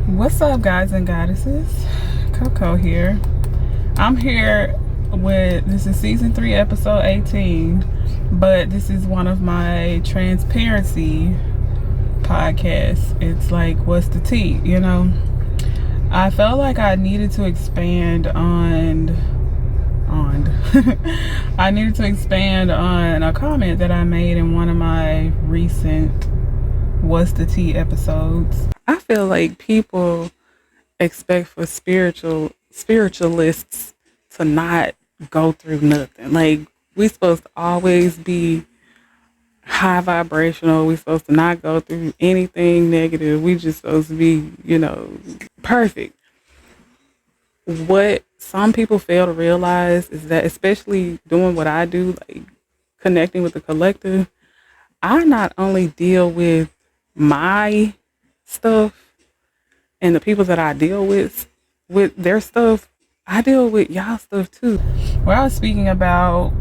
What's up, guys and goddesses? CoCo here. I'm here with, this is season 3, episode 18, but this is one of my transparency podcasts. It's like, what's the tea, you know? I felt like I needed to expand on I needed to expand on a comment that I made in one of my recent What's the Tea episodes. I feel like people expect for spiritualists to not go through nothing. Like, we supposed to always be high vibrational. We supposed to not go through anything negative. We just supposed to be, perfect. What some people fail to realize is that, especially doing what I do, like connecting with the collective, I not only deal with my stuff and the people that I deal with their stuff, I deal with y'all stuff too. Where I was speaking about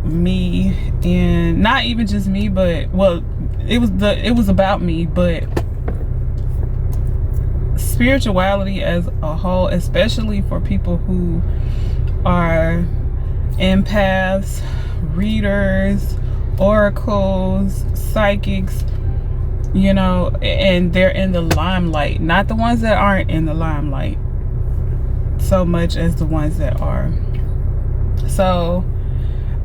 me, and not even just me, but it was about me, but spirituality as a whole, especially for people who are empaths, readers, oracles, psychics, and they're in the limelight. Not the ones that aren't in the limelight so much as the ones that are. So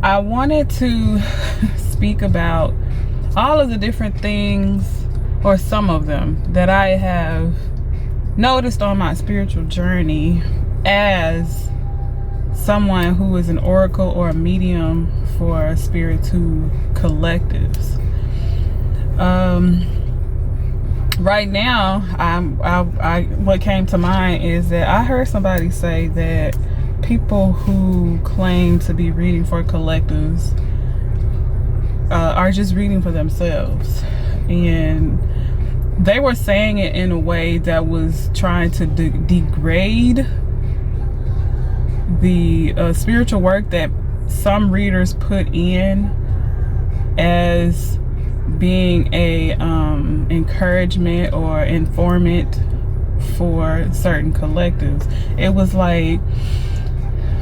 I wanted to speak about all of the different things, or some of them, that I have noticed on my spiritual journey as someone who is an oracle or a medium for Spirit 2 collectives. Right now, what came to mind is that I heard somebody say that people who claim to be reading for collectives are just reading for themselves, and they were saying it in a way that was trying to degrade the spiritual work that some readers put in as being a encouragement or informant for certain collectives. It was like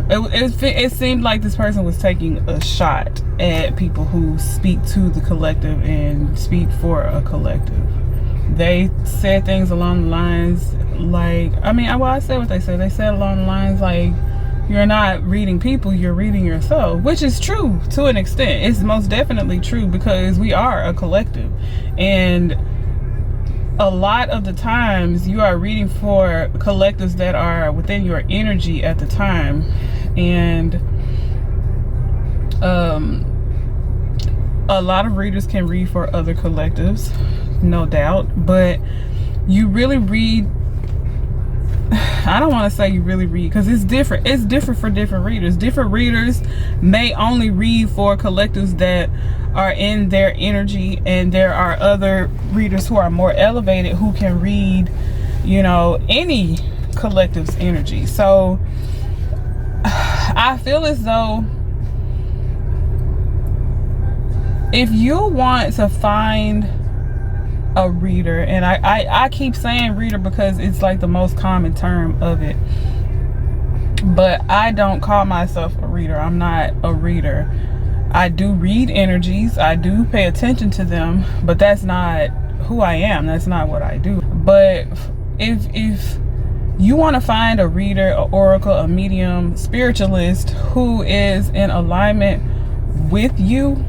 it seemed like this person was taking a shot at people who speak to the collective and speak for a collective. They said things along the lines like, I said what they said. They said along the lines like, you're not reading people, you're reading yourself, which is true to an extent. It's most definitely true, because we are a collective, and a lot of the times you are reading for collectives that are within your energy at the time. And a lot of readers can read for other collectives, no doubt, but you really read, I don't want to say you really read, because it's different for different readers. Different readers may only read for collectives that are in their energy, and there are other readers who are more elevated who can read, any collective's energy. So I feel as though if you want to find a reader, and I keep saying reader because it's like the most common term of it, but I don't call myself a reader. I'm not a reader. I do read energies, I do pay attention to them, but that's not who I am. That's not what I do. But if you want to find a reader, an oracle, a medium, spiritualist who is in alignment with you,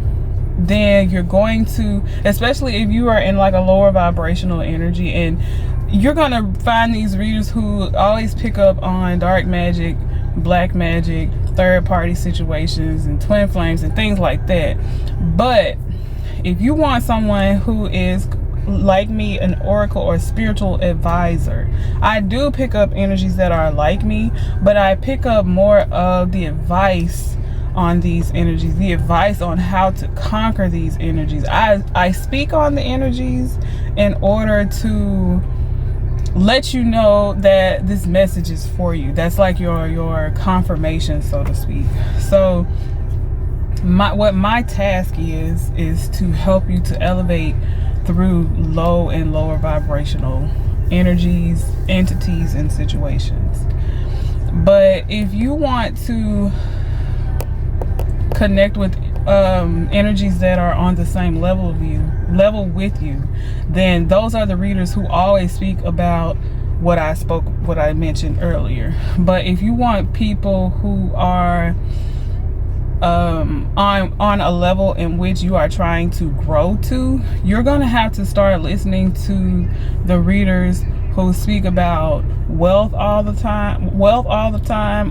then you're going to, especially if you are in like a lower vibrational energy, and you're going to find these readers who always pick up on dark magic, black magic, third party situations, and twin flames and things like that. But if you want someone who is like me, an oracle or spiritual advisor, I do pick up energies that are like me, but I pick up more of the advice on these energies, the advice on how to conquer these energies. I speak on the energies in order to let you know that this message is for you. That's like your confirmation, so to speak. So what my task is to help you to elevate through low and lower vibrational energies, entities, and situations. But if you want to connect with energies that are on the same level with you, then those are the readers who always speak about what I mentioned earlier. But if you want people who are on a level in which you are trying to grow to, you're going to have to start listening to the readers who speak about wealth all the time,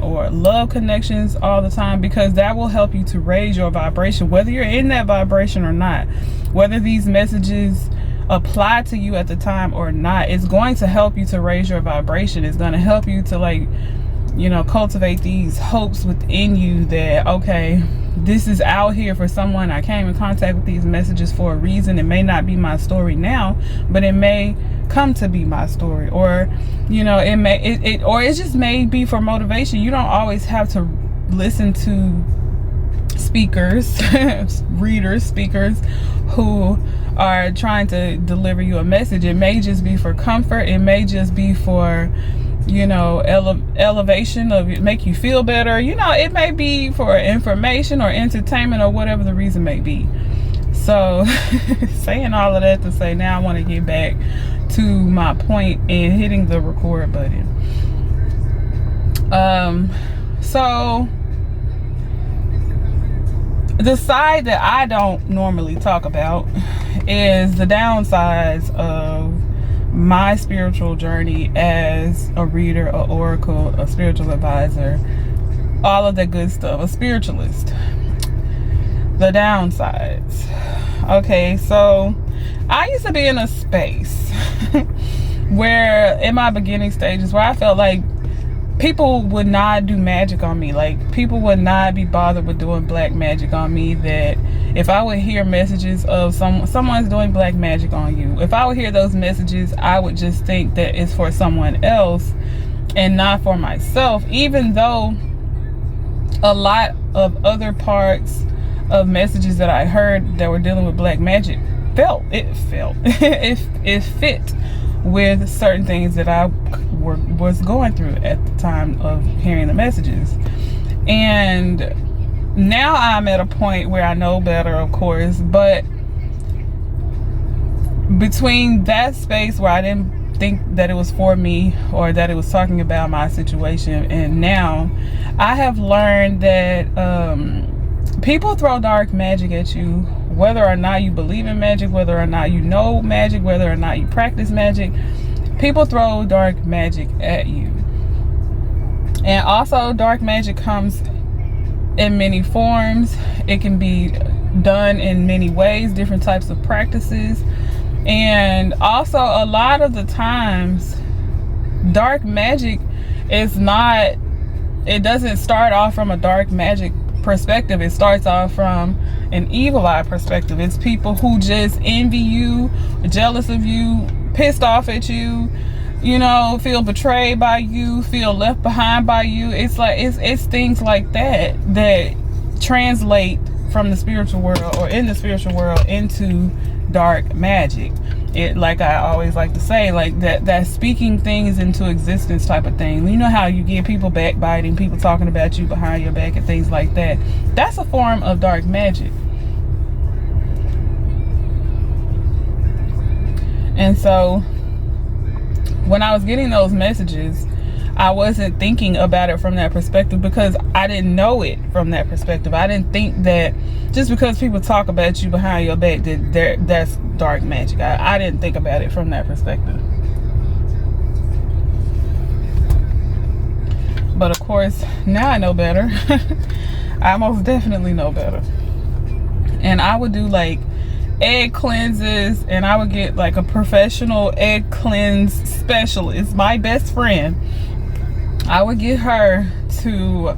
or love connections all the time, because that will help you to raise your vibration, whether you're in that vibration or not. Whether these messages apply to you at the time or not, it's going to help you to raise your vibration. It's going to help you to, like, you know, cultivate these hopes within you that, okay, this is out here for someone. I came in contact with these messages for a reason. It may not be my story now, but it may come to be my story. Or, you know, it just may be for motivation. You don't always have to listen to speakers speakers who are trying to deliver you a message. It may just be for comfort. It may just be for, you know, elevation of it, make you feel better. You know, it may be for information or entertainment or whatever the reason may be. So saying all of that to say, now I want to get back to my point and hitting the record button. So the side that I don't normally talk about is the downsides of my spiritual journey as a reader, a oracle, a spiritual advisor, all of that good stuff, a spiritualist. The downsides. Okay, so I used to be in a space where, in my beginning stages, where I felt like people would not do magic on me. Like, people would not be bothered with doing black magic on me. That if I would hear messages of someone's doing black magic on you, if I would hear those messages, I would just think that it's for someone else and not for myself, even though a lot of other parts of messages that I heard that were dealing with black magic it fit with certain things that I was going through at the time of hearing the messages. And now I'm at a point where I know better, of course, but between that space where I didn't think that it was for me, or that it was talking about my situation, and now I have learned that people throw dark magic at you, whether or not you believe in magic, whether or not you know magic, whether or not you practice magic. People throw dark magic at you. And also, dark magic comes in many forms. It can be done in many ways, different types of practices. And also, a lot of the times, dark magic is not, it doesn't start off from a dark magic perspective. It starts off from an evil eye perspective. It's people who just envy you, jealous of you, pissed off at you, you know, feel betrayed by you, feel left behind by you. It's like, it's things like that that translate from the spiritual world, or in the spiritual world, into dark magic. It, like I always like to say, like that speaking things into existence type of thing. You know how you get people backbiting, people talking about you behind your back and things like that. That's a form of dark magic. And so when I was getting those messages, I wasn't thinking about it from that perspective, because I didn't know it from that perspective. I didn't think that just because people talk about you behind your back, that's dark magic. I didn't think about it from that perspective. But of course, now I know better. I most definitely know better. And I would do like egg cleanses, and I would get like a professional egg cleanse specialist, my best friend. I would get her to,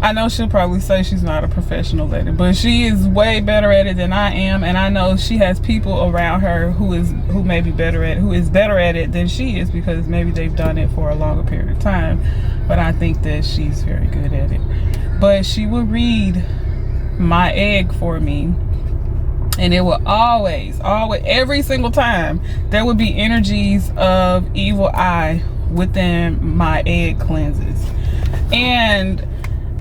I know she'll probably say she's not a professional at it, but she is way better at it than I am. And I know she has people around her who is better at it than she is, because maybe they've done it for a longer period of time. But I think that she's very good at it. But she would read my egg for me, And it will always, every single time, there would be energies of evil eye within my egg cleanses. And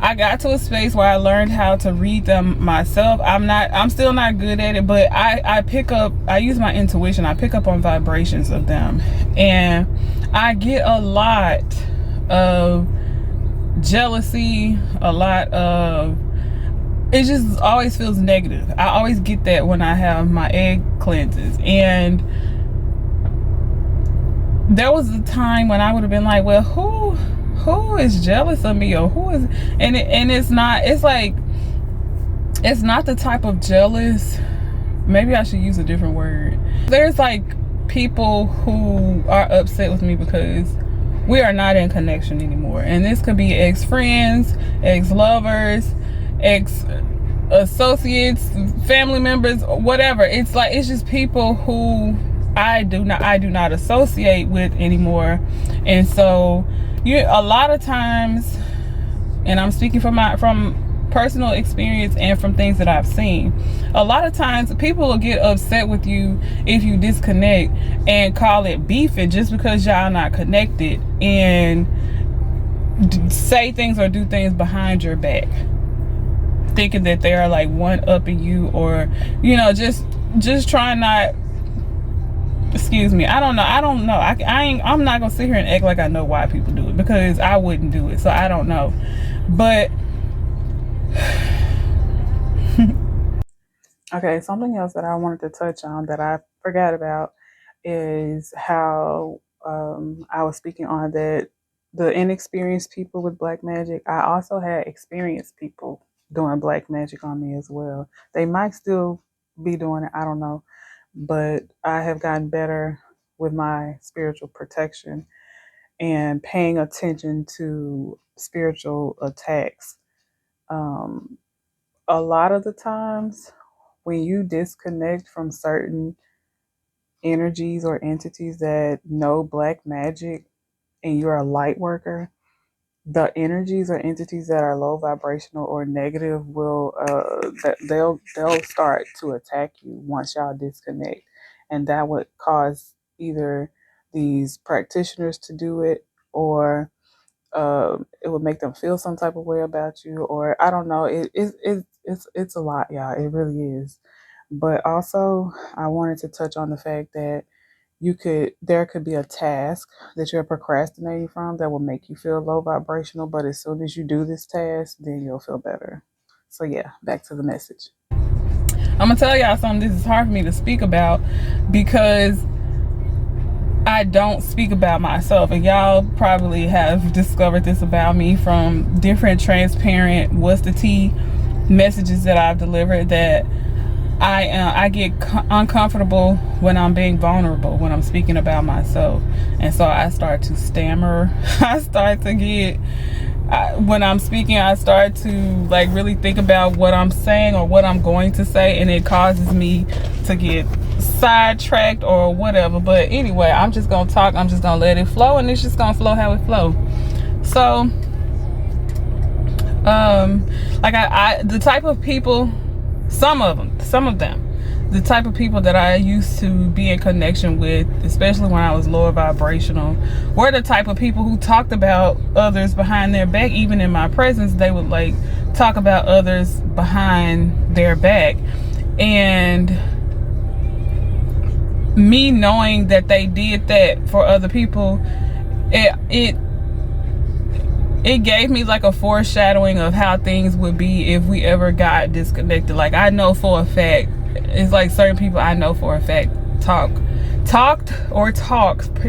I got to a space where I learned how to read them myself. I'm still not good at it, but I use my intuition. I pick up on vibrations of them. And I get a lot of jealousy, a lot of, it just always feels negative. I always get that when I have my egg cleanses. And there was a time when I would have been like, well, who is jealous of me, or who is, and it's not, it's like, it's not the type of jealous, maybe I should use a different word. There's like people who are upset with me because we are not in connection anymore. And this could be ex-friends, ex-lovers, ex-associates, family members, whatever. It's like, it's just people who I do not associate with anymore. And so a lot of times, and I'm speaking from personal experience and from things that I've seen, a lot of times people will get upset with you if you disconnect and call it beefing just because y'all not connected, and say things or do things behind your back, thinking that they are like one-upping you, or just trying not, excuse me, I don't know. I'm not gonna sit here and act like I know why people do it, because I wouldn't do it, so I don't know. But okay, something else that I wanted to touch on that I forgot about is how I was speaking on that the inexperienced people with black magic. I also had experienced people doing black magic on me as well. They might still be doing it, I don't know, but I have gotten better with my spiritual protection and paying attention to spiritual attacks. A lot of the times when you disconnect from certain energies or entities that know black magic and you're a light worker, the energies or entities that are low vibrational or negative will they'll start to attack you once y'all disconnect. And that would cause either these practitioners to do it, or it would make them feel some type of way about you, or I don't know. It's a lot, y'all. It really is. But also, I wanted to touch on the fact that there could be a task that you're procrastinating from that will make you feel low vibrational, but as soon as you do this task, then you'll feel better. So yeah, back to the message. I'm gonna tell y'all something. This is hard for me to speak about because I don't speak about myself, and y'all probably have discovered this about me from different transparent what's the tea messages that I've delivered, that I get uncomfortable when I'm being vulnerable, when I'm speaking about myself. And so I start to stammer. I start to get, when I'm speaking, I start to like really think about what I'm saying or what I'm going to say, and it causes me to get sidetracked or whatever. But anyway, I'm just gonna talk, I'm just gonna let it flow, and it's just gonna flow how it flows. So like the type of people, some of them, the type of people that I used to be in connection with, especially when I was lower vibrational, were the type of people who talked about others behind their back. Even in my presence, they would like talk about others behind their back. And me knowing that they did that for other people, it gave me like a foreshadowing of how things would be if we ever got disconnected. Like I know for a fact, it's like certain people I know for a fact talked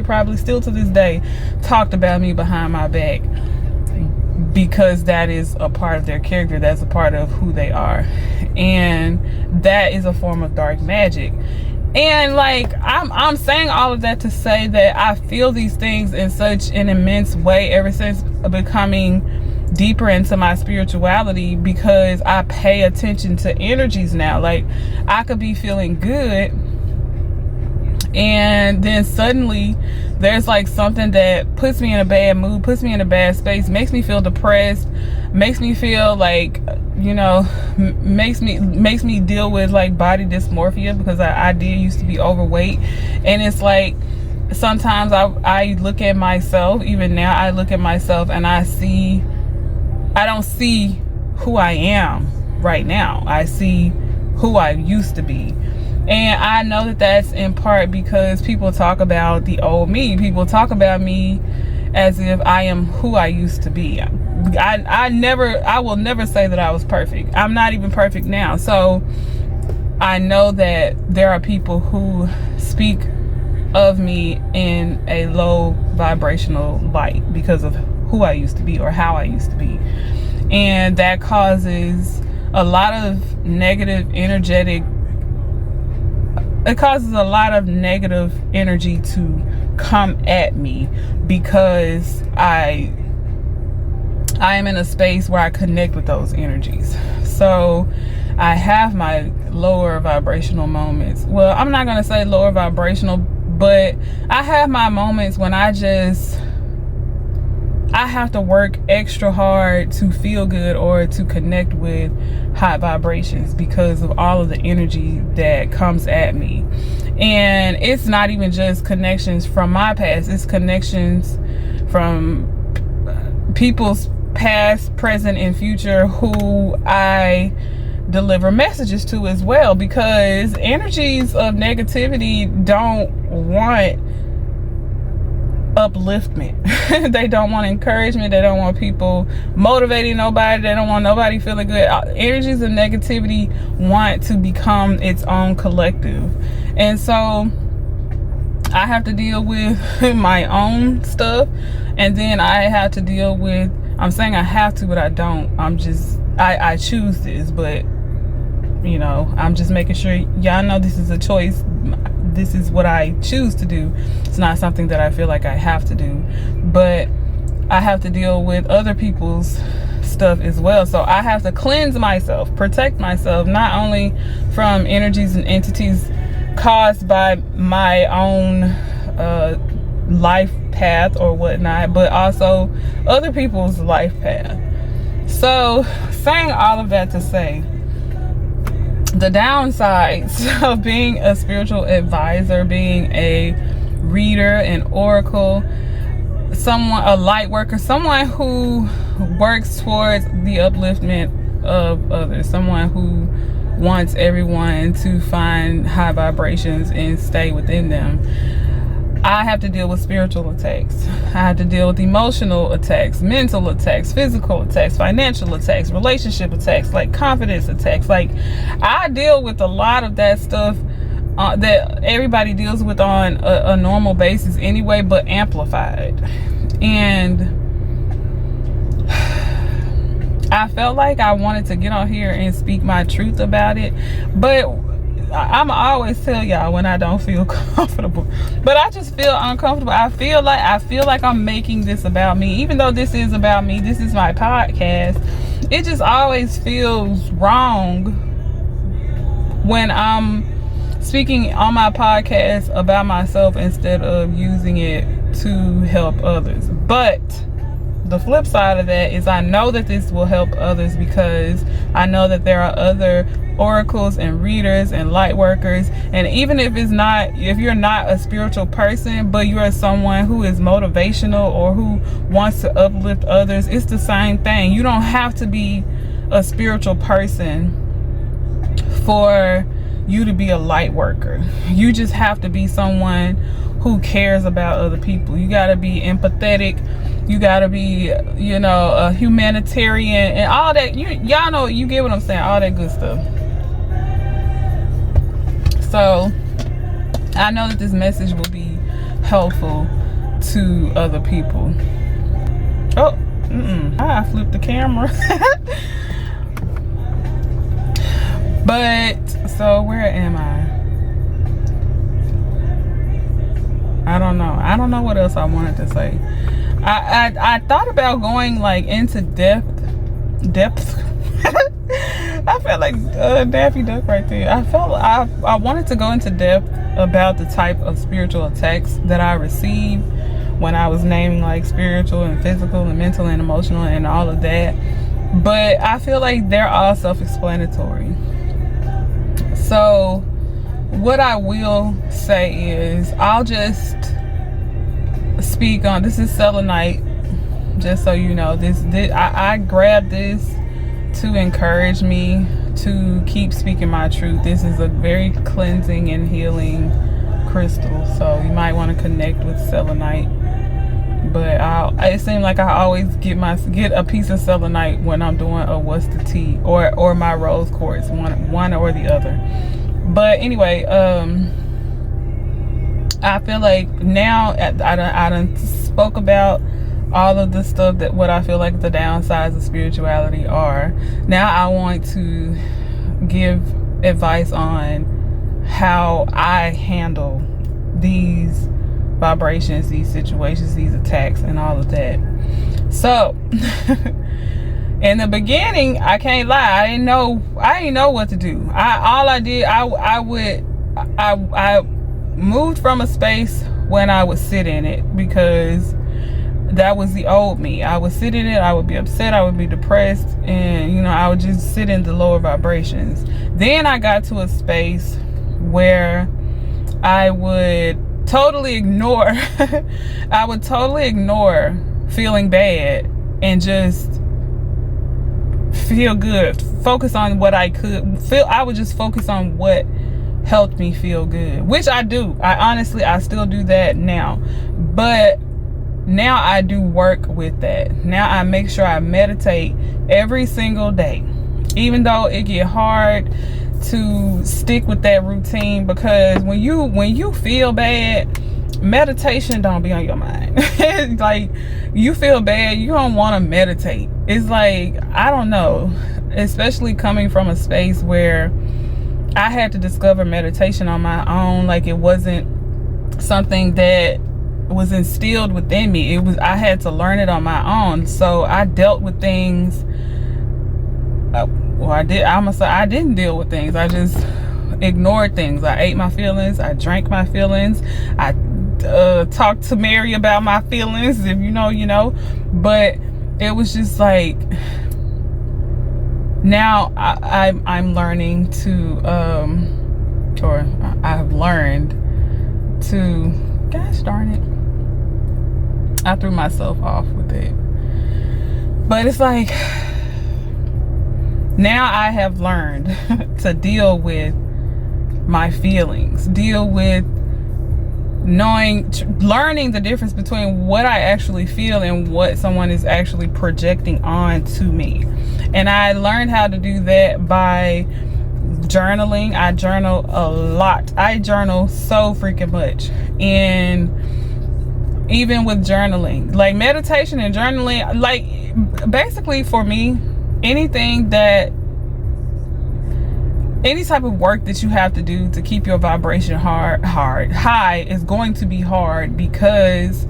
probably still to this day talked about me behind my back, because that is a part of their character, that's a part of who they are, and that is a form of dark magic. And like I'm saying all of that to say that I feel these things in such an immense way ever since becoming deeper into my spirituality, because I pay attention to energies now. Like I could be feeling good, and then suddenly there's like something that puts me in a bad mood, puts me in a bad space, makes me feel depressed, makes me feel like, you know, makes me deal with like body dysmorphia, because I did used to be overweight. And it's like sometimes I look at myself, even now I look at myself and I don't see who I am right now. I see who I used to be. And I know that that's in part because people talk about the old me. People talk about me as if I am who I used to be. I will never say that I was perfect. I'm not even perfect now. So I know that there are people who speak of me in a low vibrational light because of who I used to be or how I used to be. And that causes a lot of negative energy to come at me, because I am in a space where I connect with those energies. So I have my lower vibrational moments. Well, I'm not going to say lower vibrational, but I have my moments when I have to work extra hard to feel good or to connect with high vibrations because of all of the energy that comes at me. And it's not even just connections from my past, it's connections from people's past, present, and future who I deliver messages to as well, because energies of negativity don't want upliftment. They don't want encouragement. They don't want people motivating nobody. They don't want nobody feeling good. Energies of negativity want to become its own collective. And so I have to deal with my own stuff, and then I have to deal with, I'm saying I have to, but I don't. I choose this, but you know, I'm just making sure y'all know this is a choice. This is what I choose to do. It's not something that I feel like I have to do, but I have to deal with other people's stuff as well. So I have to cleanse myself, protect myself, not only from energies and entities caused by my own life path or whatnot, but also other people's life path. So saying all of that to say, the downsides of being a spiritual advisor, being a reader, an oracle, a light worker, someone who works towards the upliftment of others, someone who wants everyone to find high vibrations and stay within them. I have to deal with spiritual attacks. I have to deal with emotional attacks, mental attacks, physical attacks, financial attacks, relationship attacks, like confidence attacks. Like, I deal with a lot of that stuff that everybody deals with on a normal basis anyway, but amplified. And I felt like I wanted to get on here and speak my truth about it, but I'm always tell y'all when I don't feel comfortable, but I just feel uncomfortable. I feel like I'm making this about me, even though this is about me. This is my podcast. It just always feels wrong when I'm speaking on my podcast about myself instead of using it to help others. But the flip side of that is I know that this will help others, because I know that there are other oracles and readers and light workers. And even if you're not a spiritual person, but you are someone who is motivational or who wants to uplift others, it's the same thing. You don't have to be a spiritual person for you to be a light worker. You just have to be someone who cares about other people. You got to be empathetic. You got to be, you know, a humanitarian and all that. Y'all know, you get what I'm saying, all that good stuff. So I know that this message will be helpful to other people. Oh, I flipped the camera. But so where am I don't know what else I wanted to say. I thought about going like into depth I felt like Daffy Duck right there. I wanted to go into depth about the type of spiritual attacks that I received when I was naming like spiritual and physical and mental and emotional and all of that. But I feel like they're all self-explanatory. So what I will say is, I'll just speak on, this is selenite, just so you know. I grabbed this to encourage me to keep speaking my truth. This is a very cleansing and healing crystal, so you might want to connect with selenite. But it seems like I always get a piece of selenite when I'm doing a what's the tea or my rose quartz, one or the other. But anyway, I feel like now I done spoke about all of the stuff that what I feel like the downsides of spirituality are. Now I want to give advice on how I handle these vibrations, these situations, these attacks, and all of that. So in the beginning, I can't lie, I didn't know what to do. I moved from a space when I would sit in it, because that was the old me. I would sit in it, I would be upset, I would be depressed, and I would just sit in the lower vibrations. Then I got to a space where I would totally ignore I would totally ignore feeling bad and just feel good, focus on what I could feel. I would just focus on what helped me feel good, which I do. I still do that now, but now I do work with that. Now I make sure I meditate every single day, even though it get hard to stick with that routine, because when you feel bad, meditation don't be on your mind. Like, you feel bad, you don't want to meditate. It's like, I don't know, especially coming from a space where I had to discover meditation on my own. Like, it wasn't something that was instilled within me. I had to learn it on my own. So I dealt with things. I didn't deal with things. I just ignored things. I ate my feelings. I drank my feelings. I talked to Mary about my feelings. If you know, you know. But it was just like, now I'm learning to, or I've learned to, gosh darn it, I threw myself off with it. But it's like, now I have learned to deal with my feelings, deal with learning the difference between what I actually feel and what someone is actually projecting on to me. And I learned how to do that by journaling. I journal a lot. I journal so freaking much. And even with journaling, like meditation and journaling, like basically for me, any type of work that you have to do to keep your vibration high is going to be hard, because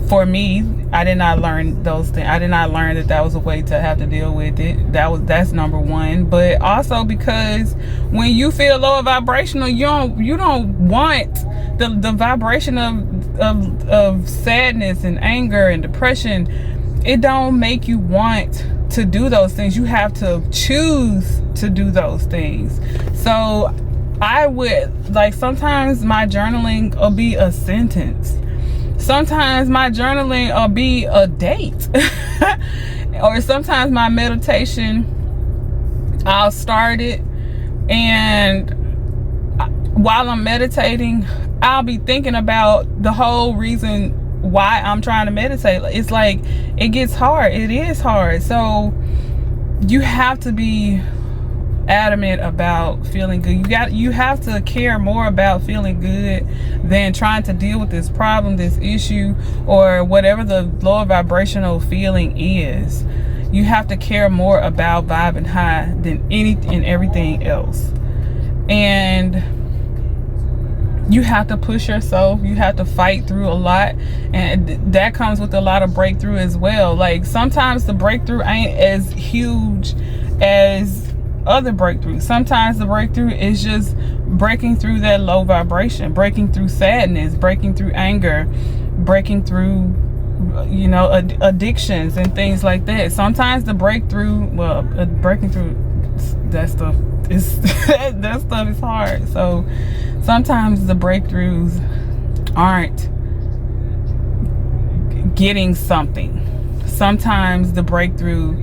for me, I did not learn those things. I did not learn that was a way to have to deal with it. That's number one. But also because when you feel lower vibrational, you don't want the vibration of sadness and anger and depression. It don't make you want to do those things. You have to choose to do those things. So I would, like, sometimes my journaling will be a sentence. Sometimes my journaling will be a date. Or sometimes my meditation, I'll start it, and while I'm meditating, I'll be thinking about the whole reason why I'm trying to meditate. It's like, it gets hard. It is hard. So you have to be adamant about feeling good. You have to care more about feeling good than trying to deal with this problem, this issue, or whatever the lower vibrational feeling is. You have to care more about vibing high than anything and everything else. And you have to push yourself. You have to fight through a lot, and that comes with a lot of breakthrough as well. Like, sometimes the breakthrough ain't as huge as other breakthroughs. Sometimes the breakthrough is just breaking through that low vibration, breaking through sadness, breaking through anger, breaking through, you know, addictions and things like that. Sometimes the breakthrough, well, breaking through that stuff is that stuff is hard. So sometimes the breakthroughs aren't getting something. Sometimes the breakthrough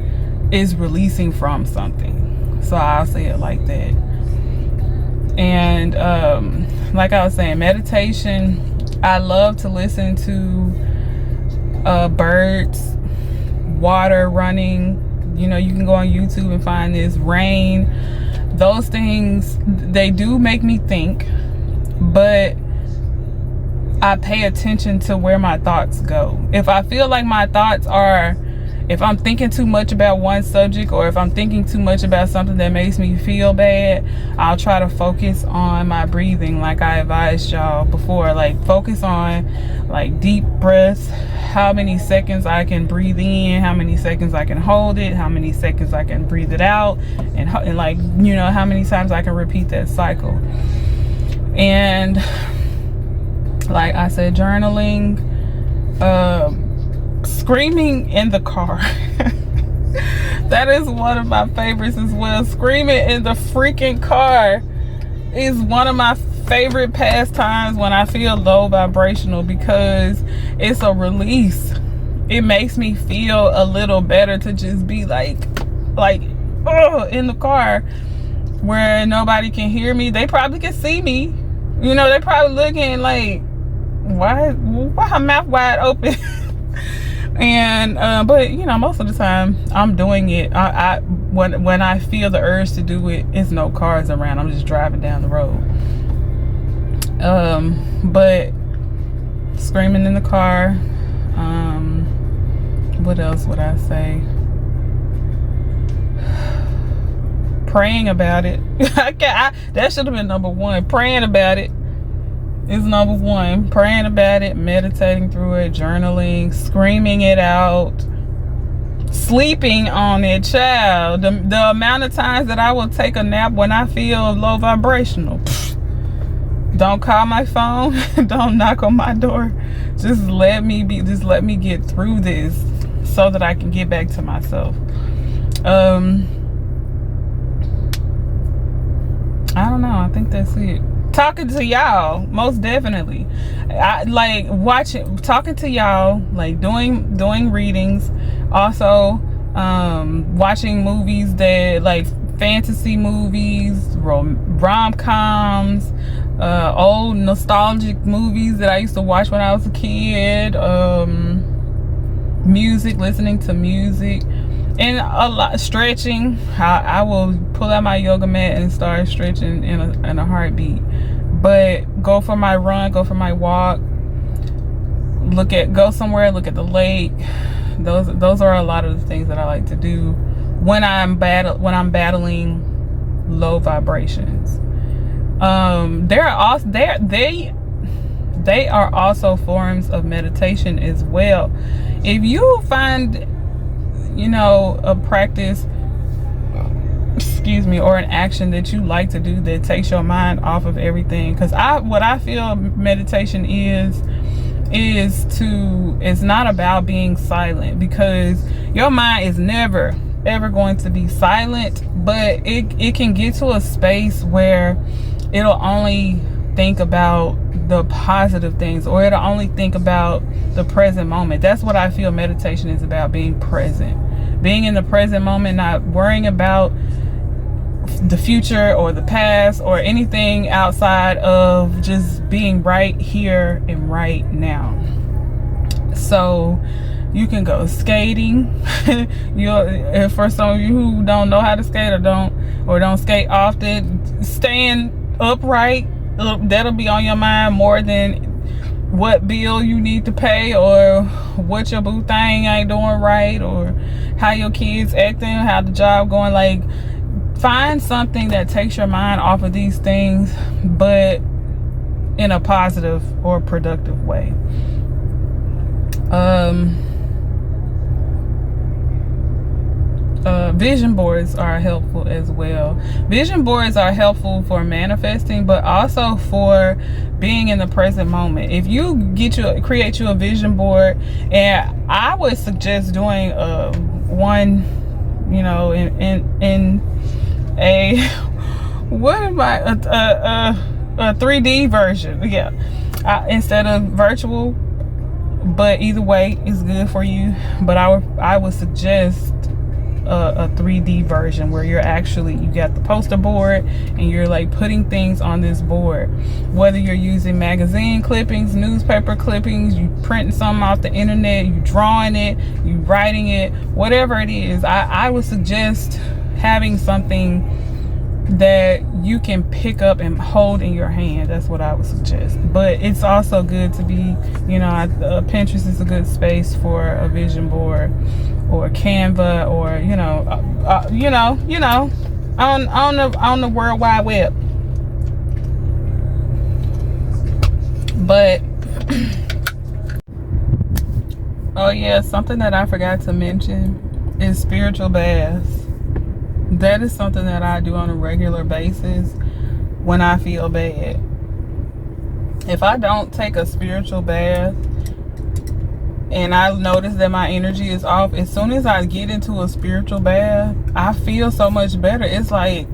is releasing from something. So I'll say it like that. And like I was saying, meditation, I love to listen to birds, water running. You know, you can go on YouTube and find this, rain. Those things, they do make me think, but I pay attention to where my thoughts go. If I feel like my thoughts are, if I'm thinking too much about one subject, or if I'm thinking too much about something that makes me feel bad, I'll try to focus on my breathing, like I advised y'all before. Like, focus on like deep breaths, how many seconds I can breathe in, how many seconds I can hold it, how many seconds I can breathe it out, and like, you know, how many times I can repeat that cycle. And like I said, journaling, screaming in the car. That is one of my favorites as well. Screaming in the freaking car is one of my favorite pastimes when I feel low vibrational, because it's a release. It makes me feel a little better to just be like in the car where nobody can hear me. They probably can see me. You know, they probably looking like, why her mouth wide open? And but you know, most of the time I'm doing it, when I feel the urge to do it, it's no cars around, I'm just driving down the road. But screaming in the car, what else would I say? Praying about it. That should have been number one. Praying about it is number one. Praying about it, meditating through it, journaling, screaming it out, sleeping on it, child. The amount of times that I will take a nap when I feel low vibrational. Don't call my phone. Don't knock on my door. Just let me get through this so that I can get back to myself. I don't know. I think that's it. Talking to y'all, most definitely. I like talking to y'all, like doing readings, also watching movies that, like, fantasy movies, rom-coms, old nostalgic movies that I used to watch when I was a kid, music, listening to music, and a lot stretching. I will pull out my yoga mat and start stretching in a heartbeat. But go for my run, go for my walk, go somewhere, look at the lake. Those are a lot of the things that I like to do when I'm battling low vibrations. They are also forms of meditation as well. If you find, you know, a practice, or an action that you like to do that takes your mind off of everything, because what I feel meditation is it's not about being silent, because your mind is never ever going to be silent, but it can get to a space where it'll only think about the positive things, or it'll only think about the present moment. That's what I feel meditation is about, being present, being in the present moment, not worrying about the future or the past or anything outside of just being right here and right now. So you can go skating. For some of you who don't know how to skate or don't skate often, staying upright, that'll be on your mind more than what bill you need to pay, or what your boo thing ain't doing right, or how your kids acting, how the job going. Like, find something that takes your mind off of these things, but in a positive or productive way. vision boards are helpful as well. Vision boards are helpful for manifesting, but also for being in the present moment. If you create you a vision board, and I would suggest doing one, you know, in a what am I a 3D version, yeah, instead of virtual. But either way is good for you. But I would suggest a 3D version where you got the poster board and you're like putting things on this board, whether you're using magazine clippings, newspaper clippings, you printing something off the internet, you drawing it, you writing it, whatever it is. I would suggest having something that you can pick up and hold in your hand. That's what I would suggest. But it's also good to be, you know, Pinterest is a good space for a vision board, or Canva, or on the World Wide Web. But oh yeah, something that I forgot to mention is spiritual baths. That is something that I do on a regular basis when I feel bad. If I don't take a spiritual bath and I notice that my energy is off, as soon as I get into a spiritual bath, I feel so much better. It's like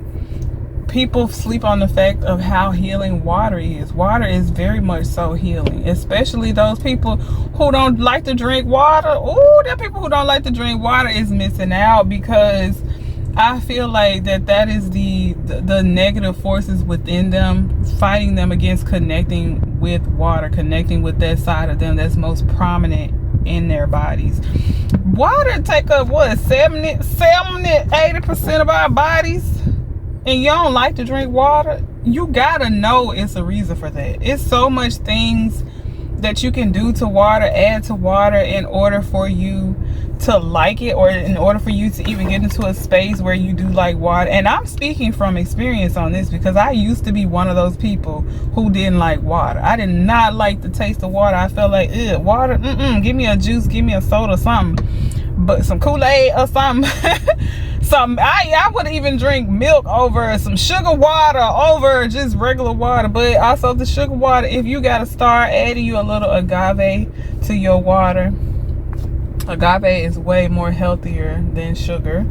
people sleep on the fact of how healing water is. Water is very much so healing, especially those people who don't like to drink water. Ooh, the people who don't like to drink water is missing out, because I feel like that is the negative forces within them, fighting them against connecting with water, connecting with that side of them that's most prominent in their bodies. Water take up what, 70-80% of our bodies, and you don't like to drink water. You gotta know it's a reason for that. It's so much things that you can do to water, add to water, in order for you to like it, or in order for you to even get into a space where you do like water. And I'm speaking from experience on this, because I used to be one of those people who didn't like water. I did not like the taste of water. I felt like, ew, water, give me a juice, give me a soda, something, but some Kool-Aid or something. I would even drink milk over some sugar water, over just regular water. But also the sugar water, if you gotta start adding you a little agave to your water. Agave is way more healthier than sugar,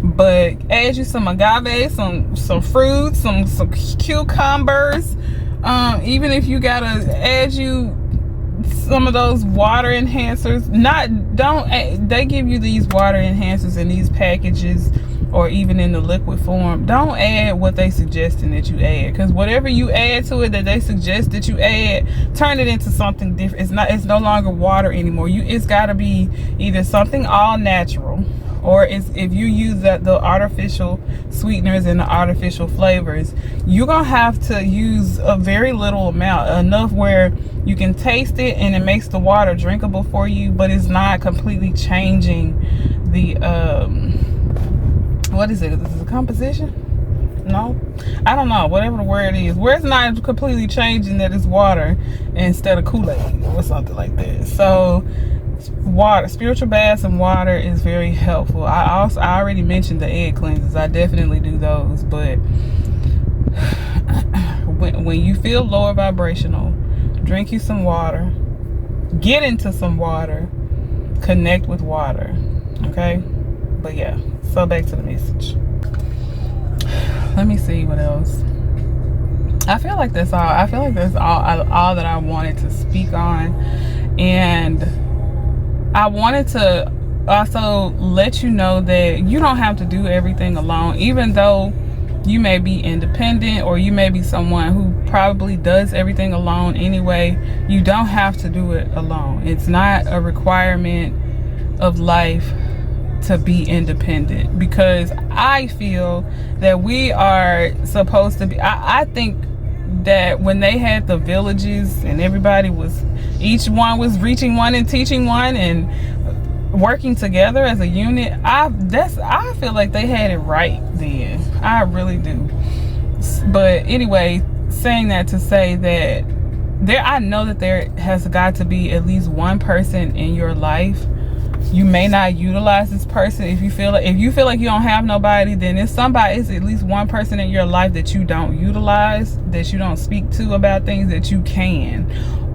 but add you some agave, some fruits, some cucumbers. Even if you gotta add you some of those water enhancers, they give you these water enhancers in these packages, or even in the liquid form. Don't add what they suggesting that you add, because whatever you add to it that they suggest that you add, turn it into something different. It's no longer water anymore. It's got to be either something all natural, or if you use the artificial sweeteners and the artificial flavors, you're gonna have to use a very little amount, enough where you can taste it and it makes the water drinkable for you, but it's not completely changing the what is it? Is it a composition? No, I don't know, whatever the word is, where it's not completely changing that it's water instead of Kool-Aid or something like that. So water, spiritual baths and water is very helpful. I already mentioned the egg cleanses. I definitely do those. But when you feel lower vibrational, drink you some water, get into some water, connect with water. Okay, but yeah, so back to the message. Let me see what else. I feel like that's all. I feel like that's all that I wanted to speak on. And I wanted to also let you know that you don't have to do everything alone. Even though you may be independent, or you may be someone who probably does everything alone anyway, you don't have to do it alone. It's not a requirement of life to be independent, because I feel that we are supposed to be, I think that when they had the villages and each one was reaching one and teaching one and working together as a unit, I feel like they had it right then. I really do. But anyway, saying that to say that I know that there has got to be at least one person in your life You may not utilize this person. If you feel like you don't have nobody, then it's at least one person in your life that you don't utilize, that you don't speak to about things that you can.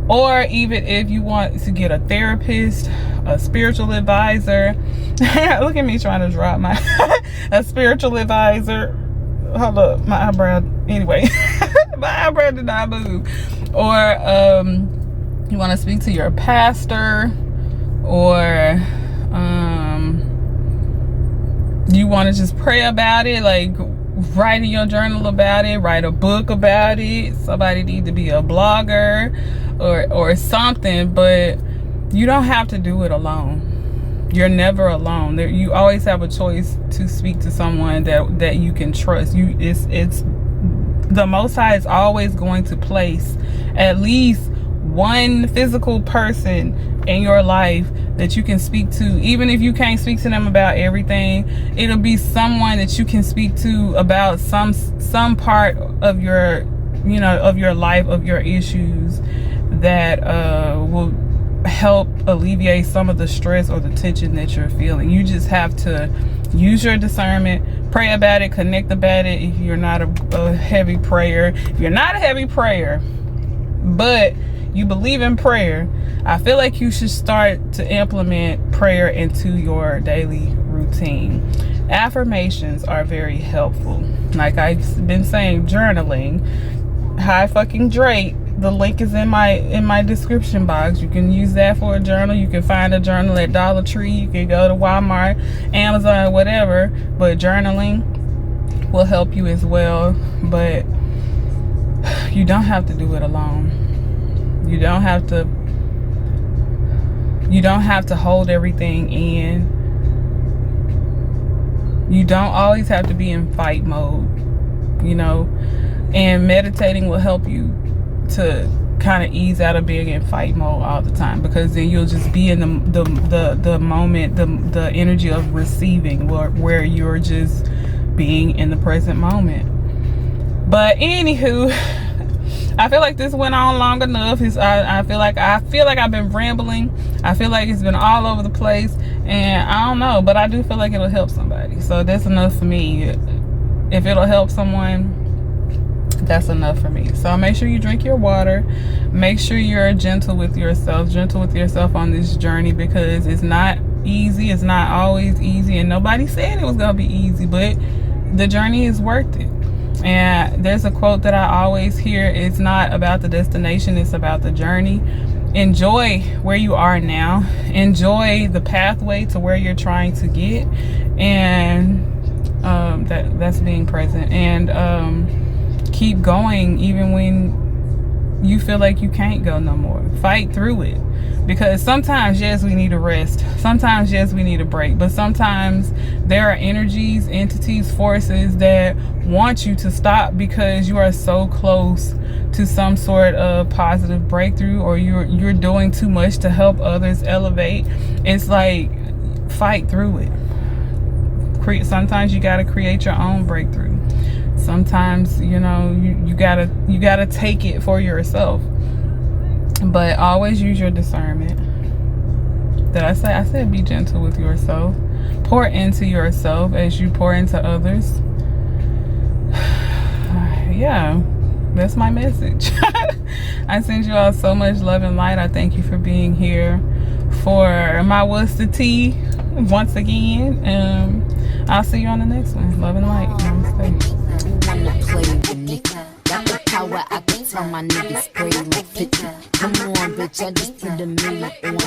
Or even if you want to get a therapist, a spiritual advisor. Look at me trying to drop my a spiritual advisor. Hold up, my eyebrow. Anyway, my eyebrow did not move. Or you want to speak to your pastor, or you want to just pray about it, like write in your journal about it, write a book about it. Somebody need to be a blogger or something, but you don't have to do it alone. You're never alone. You always have a choice to speak to someone that you can trust. It's the Most High is always going to place at least one physical person in your life that you can speak to. Even if you can't speak to them about everything, it'll be someone that you can speak to about some part of your, of your life, of your issues, that will help alleviate some of the stress or the tension that you're feeling. You just have to use your discernment, pray about it, connect about it. If you're not a heavy prayer, but you believe in prayer, I feel like you should start to implement prayer into your daily routine. Affirmations are very helpful. Like I've been saying, journaling. High fucking Drake. The link is in my description box. You can use that for a journal. You can find a journal at Dollar Tree. You can go to Walmart, Amazon, whatever. But journaling will help you as well. But you don't have to do it alone. You don't have to hold everything in. You don't always have to be in fight mode, and meditating will help you to kind of ease out of being in fight mode all the time, because then you'll just be in the moment, the energy of receiving, where you're just being in the present moment. But anywho, I feel like this went on long enough. I feel like I've been rambling. I feel like it's been all over the place, and I don't know, but I do feel like it'll help somebody. So that's enough for me. If it'll help someone, that's enough for me. So make sure you drink your water. Make sure you're gentle with yourself on this journey, because it's not easy. It's not always easy, and nobody said it was gonna be easy, but the journey is worth it. And there's a quote that I always hear: it's not about the destination, it's about the journey. Enjoy where you are now. Enjoy the pathway to where you're trying to get, and that's being present. And keep going even when you feel like you can't go no more. Fight through it, because sometimes, yes, we need a rest. Sometimes, yes, we need a break. But sometimes there are energies, entities, forces that want you to stop because you are so close to some sort of positive breakthrough, or you're doing too much to help others elevate. It's like, fight through it. Sometimes you got to create your own breakthrough. Sometimes, you gotta take it for yourself. But always use your discernment. Did I say? I said be gentle with yourself. Pour into yourself as you pour into others. Yeah, that's my message. I send you all so much love and light. I thank you for being here for my What's the Tea once again. I'll see you on the next one. Love and light. Namaste. Wanna play with me? Got the power, I can turn my niggas gray like 50. Come on, bitch, I just put a million on.